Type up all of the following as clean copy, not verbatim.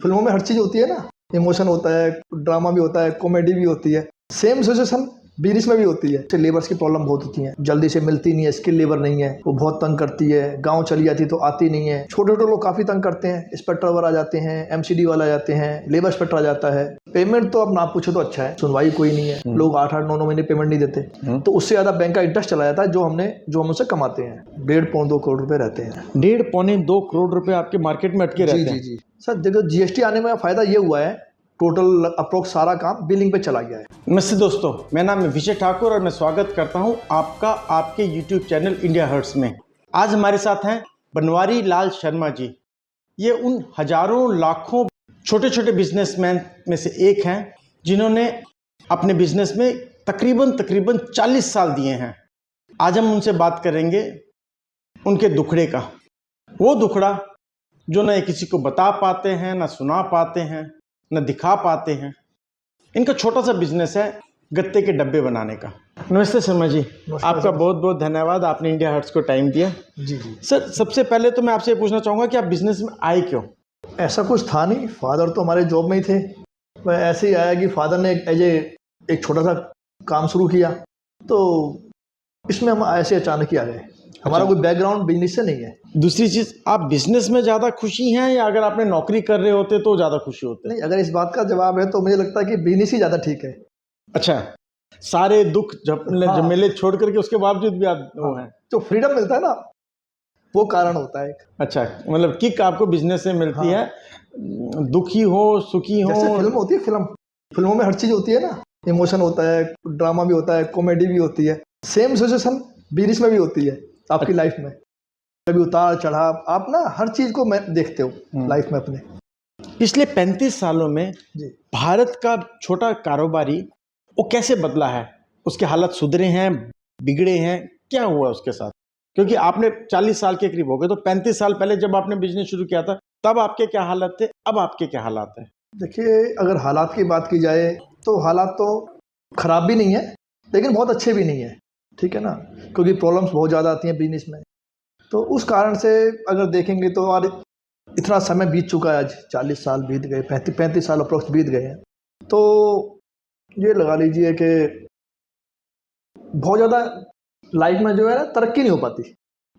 फिल्मों में हर चीज़ होती है ना, इमोशन होता है, ड्रामा भी होता है, कॉमेडी भी होती है। सेम सिचुएशन बिजनेस में भी होती है। लेबर्स की प्रॉब्लम बहुत होती है, जल्दी से मिलती नहीं है, स्किल लेबर नहीं है, वो बहुत तंग करती है। गांव चली जाती तो आती नहीं है। छोटे छोटे लोग काफ़ी तंग करते हैं। इंस्पेक्टर वाला आ जाते हैं, एमसीडी वाला आ जाते हैं, लेबर इंस्पेक्टर आ जाता है। पेमेंट तो अब ना पूछो तो अच्छा है, सुनवाई कोई नहीं है। लोग 8-8, 9-9 महीने पेमेंट नहीं देते, तो उससे ज़्यादा बैंक का इंटरेस्ट चला जाता है जो हम उनसे कमाते हैं। 1.5-2 करोड़ रुपए रहते हैं। 1.5-2 करोड़ रुपए आपके मार्केट में अटके रहते हैं। जी सर, देखो जीएसटी आने में फ़ायदा ये हुआ है, टोटल अप्रोक्स सारा काम बिलिंग पे चला गया है। नमस्ते दोस्तों, मेरा नाम है विजय ठाकुर और मैं स्वागत करता हूं आपका आपके YouTube चैनल इंडिया हर्ट्स में। आज हमारे साथ हैं बनवारी लाल शर्मा जी। ये उन हजारों लाखों छोटे छोटे बिजनेसमैन में से एक हैं जिन्होंने अपने बिजनेस में तकरीबन 40 साल दिए हैं। आज हम उनसे बात करेंगे उनके दुखड़े का, वो दुखड़ा जो न किसी को बता पाते हैं, ना सुना पाते हैं, न दिखा पाते हैं। इनका छोटा सा बिजनेस है गत्ते के डब्बे बनाने का। नमस्ते शर्मा जी, आपका बहुत बहुत धन्यवाद, आपने इंडिया हर्ट्स को टाइम दिया। जी सर, सबसे पहले तो मैं आपसे पूछना चाहूँगा कि आप बिजनेस में आए क्यों? ऐसा कुछ था नहीं, फादर तो हमारे जॉब में ही थे। मैं ऐसे ही आया कि फादर ने एक छोटा सा काम शुरू किया, तो इसमें हम ऐसे अचानक ही आ गए। हमारा कोई बैकग्राउंड बिजनेस से नहीं है। दूसरी चीज़, आप बिजनेस में ज़्यादा खुशी हैं या अगर आपने नौकरी कर रहे होते तो ज़्यादा खुशी होते? नहीं, अगर इस बात का जवाब है तो मुझे लगता है कि बिजनेस ही ज़्यादा ठीक है। अच्छा, सारे दुख झमेले छोड़ करके उसके बावजूद भी आप वो हैं, जो फ्रीडम मिलता है ना, वो कारण होता है। अच्छा, मतलब किक आपको बिजनेस से मिलती है, दुखी हो सुखी हो। जैसे फिल्म होती है, फिल्मों में हर चीज़ होती है ना, इमोशन होता है, ड्रामा भी होता है, कॉमेडी भी होती है। सेम सिचुएशन बिजनेस में भी होती है आपकी लाइफ में। कभी उतार चढ़ाव, आप ना हर चीज़ को देखते हो लाइफ में अपने। पिछले 35 सालों में भारत का छोटा कारोबारी वो कैसे बदला है? उसके हालात सुधरे हैं, बिगड़े हैं, क्या हुआ उसके साथ? क्योंकि आपने 40 साल के करीब हो गए, तो 35 साल पहले जब आपने बिजनेस शुरू किया था तब आपके क्या हालात थे, अब आपके क्या हालात हैं? देखिए, अगर हालात की बात की जाए तो हालात तो ख़राब भी नहीं है, लेकिन बहुत अच्छे भी नहीं है, ठीक है ना, क्योंकि प्रॉब्लम्स बहुत ज़्यादा आती हैं बिजनेस में। तो उस कारण से अगर देखेंगे तो आज इतना समय बीत चुका है, आज 40 साल बीत गए, 35 साल अप्रोक्स बीत गए हैं। तो ये लगा लीजिए कि बहुत ज़्यादा लाइफ में जो है ना तरक्की नहीं हो पाती,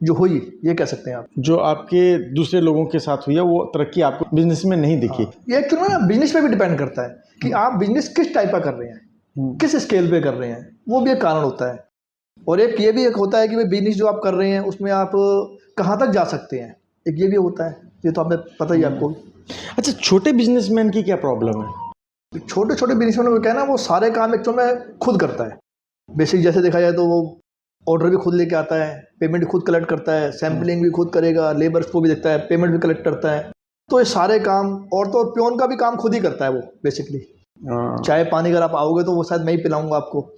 जो हुई ये कह सकते हैं आप। जो आपके दूसरे लोगों के साथ हुई है वो तरक्की आपको बिजनेस में नहीं दिखी। ये एक्चुअली ना बिजनेस पे भी डिपेंड करता है कि आप बिजनेस किस टाइप का कर रहे हैं, किस स्केल पे कर रहे हैं, वो भी एक कारण होता है। और एक ये भी एक होता है कि भाई बिजनेस जो आप कर रहे हैं उसमें आप कहाँ तक जा सकते हैं, एक ये भी होता है। ये तो आपने पता ही आपको। अच्छा, छोटे बिजनेसमैन की क्या प्रॉब्लम है? छोटे छोटे बिजनेसमैन को क्या है ना, वो सारे काम एक्चुअल में खुद करता है। बेसिक जैसे देखा जाए तो वो ऑर्डर भी खुद लेके आता है, पेमेंट भी खुद कलेक्ट करता है, सैम्पलिंग भी खुद करेगा, लेबर्स को भी देखता है, पेमेंट भी कलेक्ट करता है। तो ये सारे काम, और तो और प्योन का भी काम खुद ही करता है वो बेसिकली। चाय पानी अगर आप आओगे तो वो शायद मैं ही पिलाऊंगा आपको।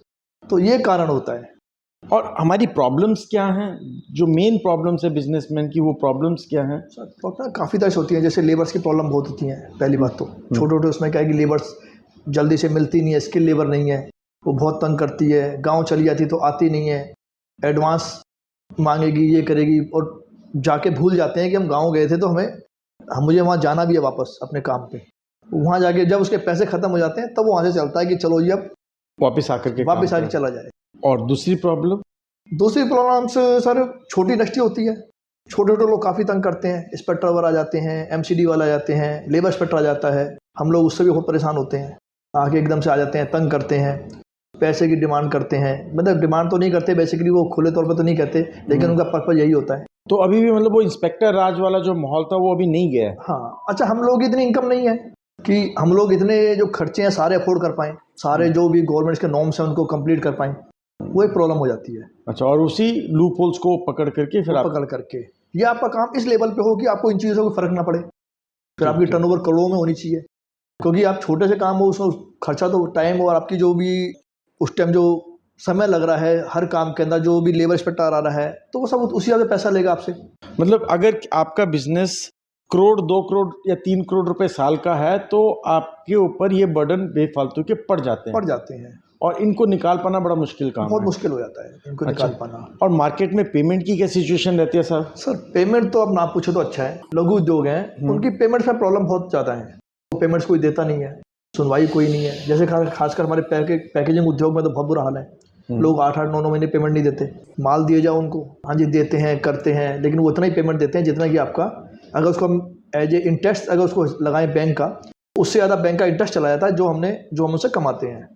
तो ये कारण होता है। और हमारी प्रॉब्लम्स क्या हैं, जो मेन प्रॉब्लम्स है बिजनेसमैन की, वो प्रॉब्लम्स क्या हैं? प्रॉब्लम काफ़ी तरह से होती हैं। जैसे लेबर्स की प्रॉब्लम बहुत होती है। पहली बात तो छोटे छोटे उसमें क्या है कि लेबर्स जल्दी से मिलती नहीं है, स्किल लेबर नहीं है, वो बहुत तंग करती है। गांव चली जाती तो आती नहीं है, एडवांस मांगेगी, ये करेगी, और जाके भूल जाते हैं कि हम गाँव गए थे तो मुझे वहाँ जाना भी है वापस अपने काम पे। वहाँ जाके जब उसके पैसे ख़त्म हो जाते हैं तब वो वहाँ से चलता है कि चलो ये अब वापस आकर चला जाए। और दूसरी प्रॉब्लम सर छोटी इंडस्ट्री होती है। छोटे छोटे लोग काफ़ी तंग करते हैं। इंस्पेक्टर वाला आ जाते हैं, एमसीडी वाला आ जाते हैं, लेबर इंस्पेक्टर आ जाता है। हम लोग उससे भी बहुत परेशान होते हैं। आके एकदम से आ जाते हैं, तंग करते हैं, पैसे की डिमांड करते हैं। मतलब डिमांड तो नहीं करते बेसिकली, वो खुले तौर पर तो नहीं कहते, लेकिन उनका पर्पज यही होता है। तो अभी भी मतलब वो इंस्पेक्टर राज वाला जो माहौल था वो अभी नहीं गया है। हाँ, अच्छा, हम लोग इतनी इनकम नहीं है कि हम लोग इतने जो खर्चे हैं सारे अफोर्ड कर पाएँ, सारे जो भी गवर्नमेंट के नॉर्म्स हैं उनको कंप्लीट कर पाएँ, वो एक प्रॉब्लम हो जाती है। अच्छा, और उसी लूप होल्स को पकड़ करके फिर पकड़ करके ये आपका काम इस लेवल पे हो कि आपको इन चीज़ों को फर्क ना पड़े। फिर आपकी टर्नओवर करोड़ों में होनी चाहिए, क्योंकि आप छोटे से काम हो उसमें खर्चा तो टाइम और आपकी जो भी उस टाइम जो समय लग रहा है हर काम के अंदर, जो भी लेबर इंस्पेक्टर आ रहा है तो वो सब उसी ज़्यादा पैसा लेगा आपसे। मतलब अगर आपका बिजनेस करोड़ 2 करोड़ या 3 करोड़ रुपए साल का है तो आपके ऊपर ये बर्डन बेफालतू के पड़ जाते हैं और इनको निकाल पाना बड़ा मुश्किल काम है। बहुत मुश्किल हो जाता है इनको निकाल पाना। और मार्केट में पेमेंट की क्या सिचुएशन रहती है सर? पेमेंट तो अब ना पूछो तो अच्छा है। लघु उद्योग हैं, उनकी पेमेंट में प्रॉब्लम बहुत ज़्यादा है। पेमेंट्स कोई देता नहीं है, सुनवाई कोई नहीं है। जैसे खासकर हमारे पैकेजिंग उद्योग में तो बहुत बुरा हाल है। लोग 8-8 9 महीने पेमेंट नहीं देते। माल दिए जाओ उनको, हाँ जी देते हैं, करते हैं, लेकिन वो उतना ही पेमेंट देते हैं जितना कि आपका, अगर उसको हम एज ए इंटरेस्ट अगर उसको लगाएं बैंक का, उससे ज़्यादा बैंक का इंटरेस्ट चला जाता है जो हम उससे कमाते हैं।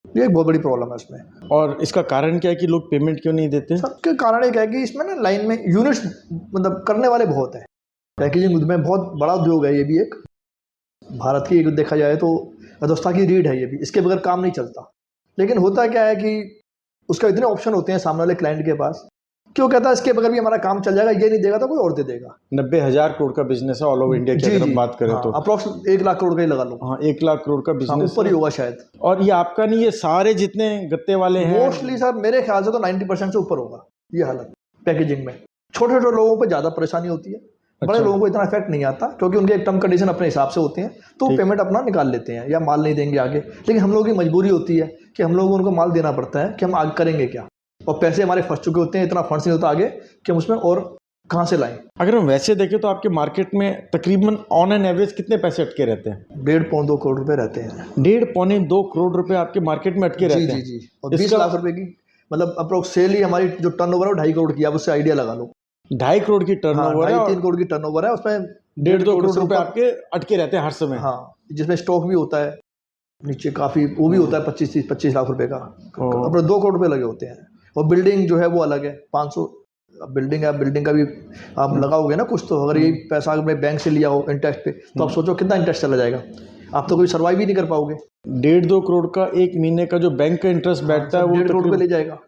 ये एक बहुत बड़ी प्रॉब्लम है इसमें। और इसका कारण क्या है कि लोग पेमेंट क्यों नहीं देते? सबके कारण एक है कि इसमें ना लाइन में यूनिट्स मतलब करने वाले बहुत हैं। पैकेजिंग में बहुत बड़ा उद्योग है ये भी, एक भारत की एक देखा जाए तो अर्थव्यवस्था की रीढ़ है ये भी, इसके बगैर काम नहीं चलता। लेकिन होता क्या है कि उसका इतने ऑप्शन होते हैं सामने वाले क्लाइंट के पास, क्यों कहता है इसके बगैर भी हमारा काम चल जाएगा, ये नहीं देगा तो कोई और दे देगा। 90,000 करोड़ का बिजनेस है ऑल ओवर इंडिया की, अगर हम बात करें तो अप्रोक्स 1 लाख करोड़ का ही लगा लो। हाँ, 1 लाख करोड़ का बिजनेस ऊपर ही होगा शायद। और ये आपका नहीं, ये सारे जितने गत्ते वाले हैं मोस्टली सर मेरे ख्याल से तो 90% से ऊपर होगा ये हालत पैकेजिंग में। छोटे छोटे लोगों पर ज़्यादा परेशानी होती है, बड़े लोगों को इतना इफेक्ट नहीं आता क्योंकि उनके टर्म कंडीशन अपने हिसाब से होते हैं, तो पेमेंट अपना निकाल लेते हैं या माल नहीं देंगे आगे। लेकिन हम लोगों की मजबूरी होती है कि हम लोगों को उनको माल देना पड़ता है कि हम आगे करेंगे क्या, और पैसे हमारे फंस चुके होते हैं, इतना फंड्स नहीं होता आगे कि हम उसमें और कहाँ से लाएं। अगर हम वैसे देखें तो आपके मार्केट में तकरीबन ऑन एन एवरेज कितने पैसे अटके रहते हैं? 1.5-2 करोड़ रुपए रहते हैं। 1.5-2 करोड़ रुपए आपके मार्केट में अटके रहते हैं। जी। और 20 लाख रुपए की मतलब अप्रोक्स सेल ही हमारी जो टर्नओवर है वो 2.5 करोड़ की, आप उससे आइडिया लगा लो। 2.5 करोड़ की टर्नओवर है, 3 करोड़ की टर्नओवर है, उसमें 1.5-2 करोड़ रुपए आपके अटके रहते हैं हर समय। हाँ, जिसमें स्टॉक भी होता है नीचे काफ़ी, वो भी होता है 25 लाख रुपए का, अपने 2 करोड़ रुपए लगे होते हैं। और बिल्डिंग जो है वो अलग है, 500 बिल्डिंग है, बिल्डिंग का भी आप लगाओगे ना कुछ, तो अगर ये पैसा आपने बैंक से लिया हो इंटरेस्ट पे, तो आप सोचो कितना इंटरेस्ट चला जाएगा, आप तो कोई सर्वाइव ही नहीं कर पाओगे। 1.5-2 करोड़ का एक महीने का जो बैंक का इंटरेस्ट बैठता है वो 1.5 करोड़ रुपए ले जाएगा।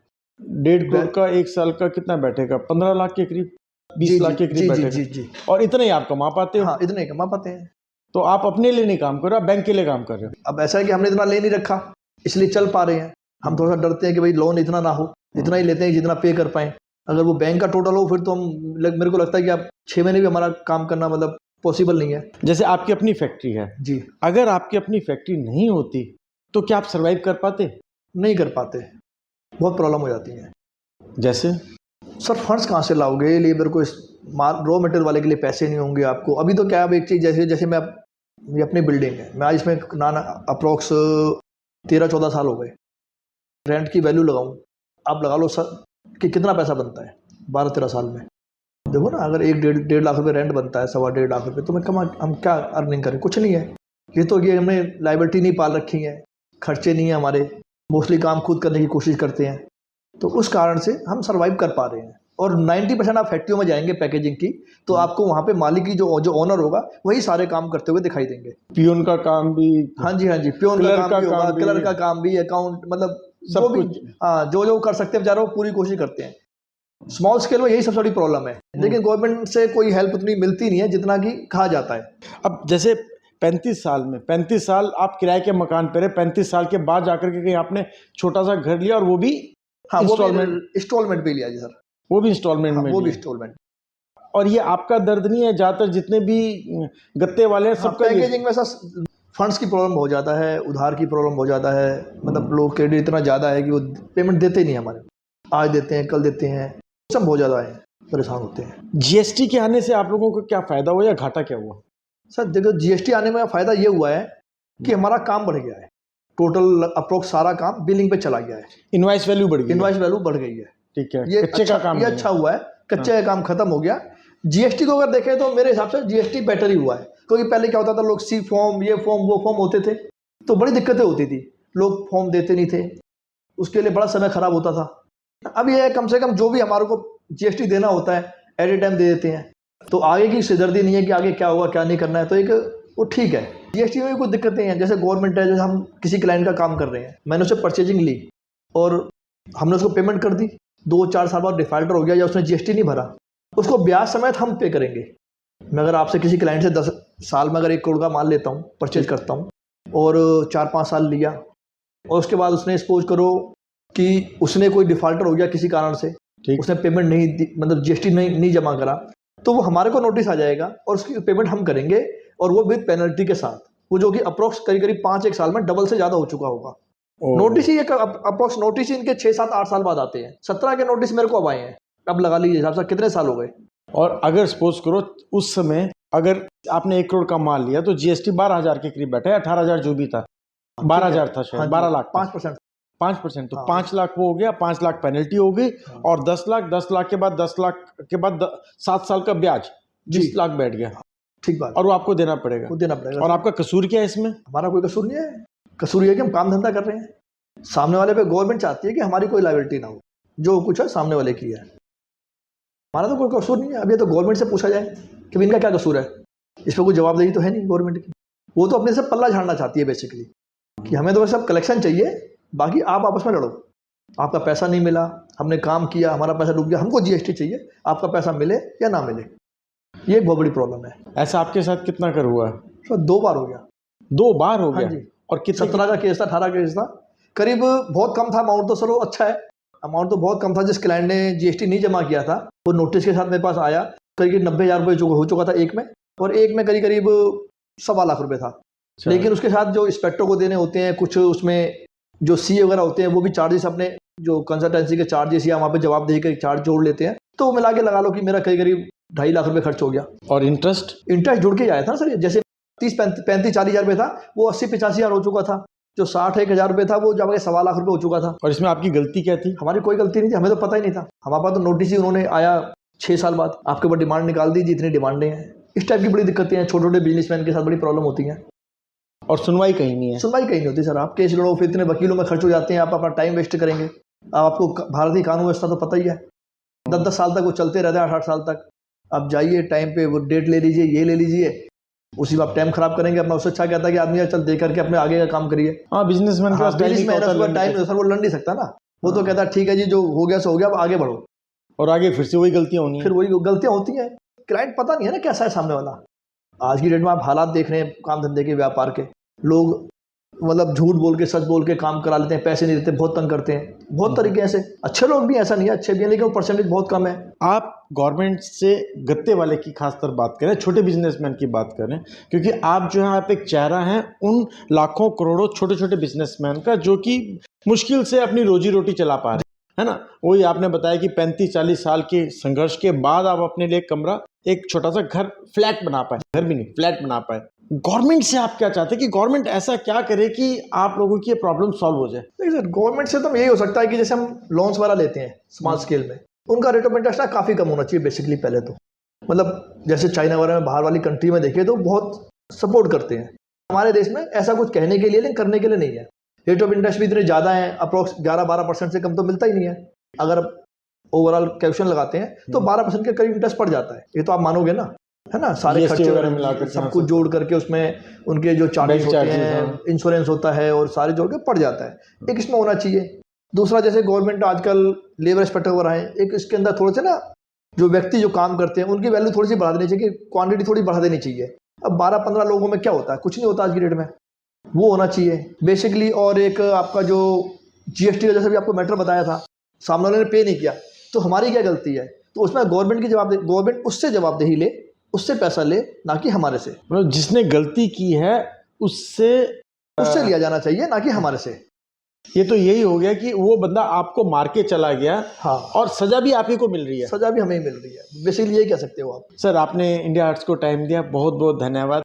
1.5 करोड़ का एक साल का कितना बैठेगा? 15 लाख के करीब, 20 लाख के करीब बैठेगा। जी। और इतना ही आप कमा पाते हो? हाँ, इतने ही कमा पाते हैं। तो आप अपने लिए नहीं काम कर रहे हो, आप बैंक के लिए काम कर रहे हो। अब ऐसा है कि हमने इतना ले नहीं रखा इसलिए चल पा रहे हैं। हम थोड़ा सा डरते हैं कि भाई लोन इतना ना हो, इतना ही लेते हैं जितना पे कर पाएं। अगर वो बैंक का टोटल हो फिर तो मेरे को लगता है कि आप 6 महीने भी हमारा काम करना मतलब पॉसिबल नहीं है। जैसे आपकी अपनी फैक्ट्री है जी, अगर आपकी अपनी फैक्ट्री नहीं होती तो क्या आप सर्वाइव कर पाते? नहीं कर पाते, बहुत प्रॉब्लम हो जाती है। जैसे सर फंड्स कहाँ से लाओगे, लेबर को रॉ मटेरियल वाले के लिए पैसे नहीं होंगे आपको। अभी तो क्या, अब एक चीज़ जैसे मैं ये अपनी बिल्डिंग है, मैं आज इसमें अप्रोक्स 13-14 साल हो गए, रेंट की वैल्यू लगाऊं, आप लगा लो सर कि कितना पैसा बनता है 12-13 साल में। देखो ना, अगर 1-1.5 लाख रुपए रेंट बनता है, 1.25 लाख रुपए, तो हम क्या अर्निंग करें? कुछ नहीं है। ये हमने लाइबिलिटी नहीं पाल रखी है, खर्चे नहीं है हमारे, मोस्टली काम खुद करने की कोशिश करते हैं, तो उस कारण से हम सर्वाइव कर पा रहे हैं। और 90% आप फैक्ट्रियों में जाएंगे पैकेजिंग की, तो आपको वहाँ पे मालिक की जो ओनर होगा वही सारे काम करते हुए दिखाई देंगे। पियोन का काम भी, हाँ जी, पियोन का काम भी होगा, क्लर्क का काम भी, अकाउंट, मतलब सब कुछ। हाँ, जो कर सकते हैं बेचारे वो पूरी कोशिश करते हैं। स्मॉल स्केल में यही सबसे बड़ी प्रॉब्लम है, लेकिन गवर्नमेंट से कोई हेल्प उतनी मिलती नहीं है जितना कि कहा जाता है। अब जैसे 35 साल आप किराए के मकान पे रहे, 35 साल के बाद जाकर के कहीं आपने छोटा सा घर लिया और वो भी इंस्टॉलमेंट पे लिया जी सर, वो भी इंस्टॉलमेंट में, वो भी इंस्टॉलमेंट। और ये आपका दर्द नहीं है? ज़्यादातर जितने भी गत्ते वाले हैं सबका पैकेजिंग में सर फंड्स की प्रॉब्लम हो जाता है, उधार की प्रॉब्लम हो जाता है, मतलब लोग क्रेडिट इतना ज़्यादा है कि वो पेमेंट देते नहीं हमारे, आज देते हैं कल देते हैं, सब बहुत ज़्यादा है, परेशान होते हैं। जीएसटी के आने से आप लोगों को क्या फ़ायदा हुआ या घाटा क्या हुआ? सर देखो, जीएसटी आने में फ़ायदा ये हुआ है कि हमारा काम बढ़ गया है, टोटल अप्रोक्स सारा काम बिलिंग पे चला गया है, इनवॉइस वैल्यू बढ़ गई, इनवॉइस वैल्यू बढ़ गई है। ठीक है, ये कच्चे का काम ये अच्छा हुआ है, कच्चे का काम खत्म हो गया। जीएसटी को अगर देखें तो मेरे हिसाब से जीएसटी बेटर ही हुआ है, क्योंकि पहले क्या होता था, लोग सी फॉर्म, ये फॉर्म, वो फॉर्म होते थे, तो बड़ी दिक्कतें होती थी, लोग फॉर्म देते नहीं थे, उसके लिए बड़ा समय खराब होता था। अब ये कम से कम जो भी हमारे को जीएसटी देना होता है एट ए टाइम दे देते हैं, तो आगे की सिरदर्दी नहीं है कि आगे क्या होगा क्या नहीं करना है, तो एक वो ठीक है। जीएसटी में भी कुछ दिक्कतें हैं, जैसे गवर्नमेंट है, जैसे हम किसी क्लाइंट का काम कर रहे हैं, मैंने उससे परचेजिंग ली और हमने उसको पेमेंट कर दी, 2-4 साल बाद डिफाल्टर हो गया या उसने जीएसटी नहीं भरा, उसको ब्याज समेत हम पे करेंगे। मैं अगर आपसे किसी क्लाइंट से 10 साल में अगर 1 करोड़ का माल लेता हूँ, परचेज करता हूँ, और 4-5 साल लिया, और उसके बाद उसने सपोज करो कि उसने कोई डिफाल्टर हो गया किसी कारण से, उसने पेमेंट नहीं मतलब जीएसटी नहीं जमा करा, तो वो हमारे को नोटिस आ जाएगा और उसकी पेमेंट हम करेंगे, और वो विद पेनल्टी के साथ, वो जो कि अप्रोक्स करीब 5-1 साल में डबल से ज़्यादा हो चुका होगा। नोटिस ही अप्रोक्स नोटिस ही इनके 6-7-8 साल बाद आते हैं। 17 के नोटिस मेरे को अब आए हैं, अब लगा लीजिए हिसाब से कितने साल हो गए। और अगर सपोज करो उस समय अगर आपने 1 करोड़ का माल लिया तो जीएसटी 12,000 के करीब बैठा है, 18,000 जो भी था, 12,000 था शायद, 12 लाख 5%। 5%, तो हाँ। 5 लाख वो हो गया, 5 लाख पेनल्टी हो गई, और 10 लाख के बाद 7 साल का ब्याज 20 लाख बैठ गया, ठीक बात, और वो आपको देना पड़ेगा। वो देना पड़ेगा। और आपका कसूर क्या है इसमें? हमारा कोई कसूर नहीं है, कसूर ये है कि हम काम धंधा कर रहे हैं, सामने वाले पे गवर्नमेंट चाहती है कि हमारी कोई लायबिलिटी ना हो, जो कुछ है सामने वाले की है, हमारा तो कोई कसूर नहीं है। अभी तो गवर्नमेंट से पूछा जाए कि इनका क्या कसूर है, इस पर कोई जवाबदेही तो है नहीं गवर्नमेंट की। वो तो अपने से पल्ला झाड़ना चाहती है बेसिकली, कि हमें तो बस अब कलेक्शन चाहिए, बाकी आप आपस में लड़ो। आपका पैसा नहीं मिला, हमने काम किया, हमारा पैसा डूब गया, हमको जीएसटी चाहिए, आपका पैसा मिले या ना मिले, ये एक बहुत बड़ी प्रॉब्लम है। ऐसा आपके साथ कितना कर हुआ है? तो 2 बार हो गया। 2 बार हो हाँ गया? जी। और कितने? 17 का केस था, 18 का केस था, करीब बहुत कम था अमाउंट, तो चलो अच्छा है, अमाउंट तो बहुत कम था। जिस क्लाइंट ने जीएसटी नहीं जमा किया था वो नोटिस के साथ मेरे पास आया, करीब 90,000 रुपये हो चुका था एक में, और एक में करीब 1.25 लाख रुपये था। लेकिन उसके साथ जो इंस्पेक्टर को देने होते हैं, कुछ उसमें जो सी वगैरह होते हैं, वो भी चार्जेस अपने जो कंसल्टेंसी के चार्जेस या वहाँ पे जवाबदेही के चार्ज जोड़ लेते हैं, तो मिला के लगा लो कि मेरा करीब 2.5 लाख रुपये खर्च हो गया। और इंटरेस्ट जुड़ के आया था सर, जैसे 30-35-40,000 रुपये था, वो 80-85,000 हो चुका था, जो 60-1,000 रुपये था वो जब 1.25 लाख रुपये हो चुका था। और इसमें आपकी गलती क्या थी? हमारी कोई गलती नहीं थी, हमें तो पता ही नहीं था, हमारे पास तो नोटिस ही उन्होंने आया 6 साल बाद, आपके ऊपर डिमांड निकाल दी, जितनी डिमांडें हैं। इस टाइप की बड़ी दिक्कतें हैं, छोटे छोटे बिजनेसमैन के साथ बड़ी प्रॉब्लम होती हैं। और सुनवाई कहीं नहीं है? सुनवाई कहीं नहीं होती सर, आप केस लड़ो, फिर इतने वकीलों में खर्च हो जाते हैं, आप अपना टाइम वेस्ट करेंगे। अब आपको भारतीय कानून व्यवस्था तो पता ही है, 10-10 साल तक वो चलते रहते हैं, 8-8 साल तक। आप जाइए टाइम पे, वो डेट ले लीजिए, ये ले लीजिए, उसी में आप टाइम खराब करेंगे अपना। उससे अच्छा कहता है कि आदमी चल दे करके अपने आगे का काम करिए। हाँ, बिजनेसमैन के पास टाइम सर वो लड़ नहीं सकता ना, वो तो कहता है ठीक है जी, जो हो गया सो हो गया, अब आगे बढ़ो, और आगे फिर से वही गलतियां होनी है। फिर वही गलतियां होती हैं। क्लाइंट पता नहीं है ना कैसा है सामने वाला। आज की डेट में आप हालात देख रहे हैं काम धंधे के, व्यापार के, लोग मतलब झूठ बोल के सच बोल के काम करा लेते हैं, पैसे नहीं देते, बहुत तंग करते हैं, बहुत तरीके ऐसे। अच्छे लोग भी, ऐसा नहीं है, अच्छे भी हैं, लेकिन वो परसेंटेज बहुत कम है। आप गवर्नमेंट से गत्ते वाले की खासकर बात करें, छोटे बिजनेसमैन की बात करें, क्योंकि आप जो है आप एक चेहरा हैं उन लाखों करोड़ों छोटे छोटे बिजनेसमैन का, जो कि मुश्किल से अपनी रोजी रोटी चला पा रहे है ना। वही आपने बताया कि 35-40 साल के संघर्ष के बाद आप अपने लिए कमरा, एक छोटा सा घर, फ्लैट बना पाए, घर भी नहीं फ्लैट बना पाए। गवर्नमेंट से आप क्या चाहते हैं कि गवर्नमेंट ऐसा क्या करे कि आप लोगों की ये प्रॉब्लम सॉल्व हो जाए? देखिए सर, गवर्नमेंट से तो यही हो सकता है कि जैसे हम लोन्स वाला लेते हैं स्मॉल स्केल में, उनका रेट ऑफ इंटरेस्ट काफ़ी कम होना चाहिए बेसिकली। पहले तो मतलब जैसे चाइना वगैरह में, बाहर वाली कंट्री में देखिए तो बहुत सपोर्ट करते हैं। हमारे देश में ऐसा कुछ कहने के लिए, लेकिन करने के लिए नहीं है। रेट ऑफ इंटरेस्ट भी इतने ज़्यादा है, अप्रोक्स 11-12% से कम तो मिलता ही नहीं है। अगर ओवरऑल कैलकुलेशन लगाते हैं तो 12% के करीब इंटरेस्ट पड़ जाता है, ये तो आप मानोगे ना, है ना। सारे खर्चे वगैरह मिलाकर सब कुछ जोड़ करके उसमें उनके जो चार्जेस होते हैं, इंश्योरेंस होता है, और सारे जोड़ के पड़ जाता है। एक इसमें होना चाहिए। दूसरा, जैसे गवर्नमेंट आजकल लेबर इंस्पेक्टर वगैरह हैं, एक इसके अंदर थोड़े से ना जो व्यक्ति जो काम करते हैं उनकी वैल्यू थोड़ी सी बढ़ा देनी चाहिए, क्वांटिटी थोड़ी बढ़ा देनी चाहिए। अब 12-15 लोगों में क्या होता है, कुछ नहीं होता आज की डेट में, वो होना चाहिए बेसिकली। और एक आपका जो जीएसटी का जैसे भी आपको मैटर बताया था, सामने वाले ने पे नहीं किया तो हमारी क्या गलती है, तो उसमें गवर्नमेंट की जवाबदेही, गवर्नमेंट उससे जवाबदेही ले, उससे पैसा ले, ना कि हमारे से। मतलब जिसने गलती की है उससे लिया जाना चाहिए, ना कि हमारे से। ये तो यही हो गया कि वो बंदा आपको मार के चला गया, हाँ, और सजा भी आप ही को मिल रही है। सजा भी हमें ही मिल रही है, बेसिकली यही कह सकते हो आप। सर, आपने इंडिया हार्ट्स को टाइम दिया, बहुत बहुत धन्यवाद।